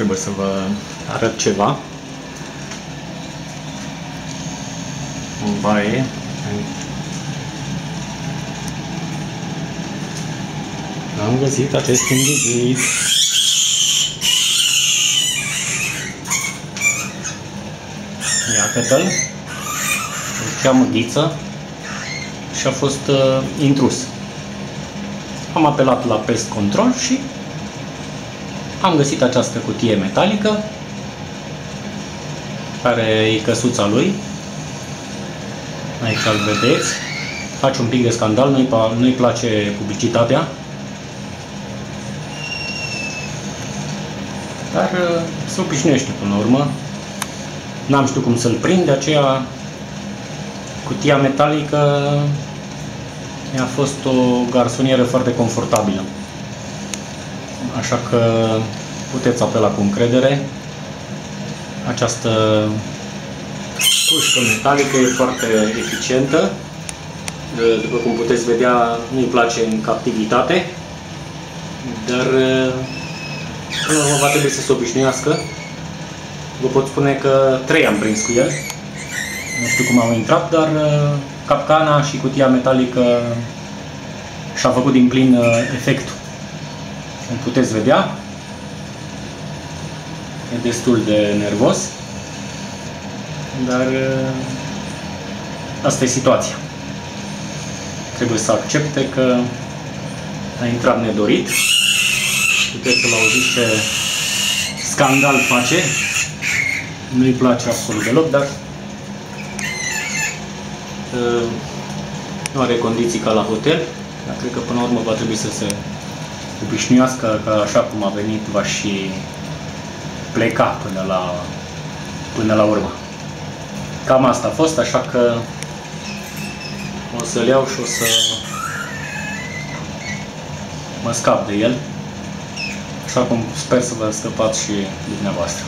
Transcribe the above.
trebuie să vă arăt ceva. În baie. Am găsit acest individ. Iată-l. Îl cheamă Ghiță și a fost intrus. Am apelat la Pest Control și am găsit această cutie metalică, care e căsuța lui. Aici îl vedeți. Face un pic de scandal, nu-i place publicitatea. Dar se obișnuiește până la urmă. N-am știut cum să-l prind, de aceea cutia metalică a fost o garsonieră foarte confortabilă. Așa că puteți apela cu încredere. Această pușcă metalică e foarte eficientă. După cum puteți vedea, nu-i place în captivitate, dar până la urmă va trebui să se obișnuiască. Vă pot spune că 3 am prins cu el. Nu știu cum au intrat, dar capcana și cutia metalică și-a făcut din plin efectul. Cum puteți vedea, e destul de nervos, dar asta e situația. Trebuie să accepte că a intrat nedorit. Puteți să-l auziți ce scandal face. Nu-i place absolut deloc, dar nu are condiții ca la hotel. Dar cred că până la urmă va trebui să se obișnuiască că așa cum a venit va și pleca până la urmă. Cam asta a fost, așa că o să-l iau și o să mă scap de el, așa cum sper să vă scăpați și dumneavoastră.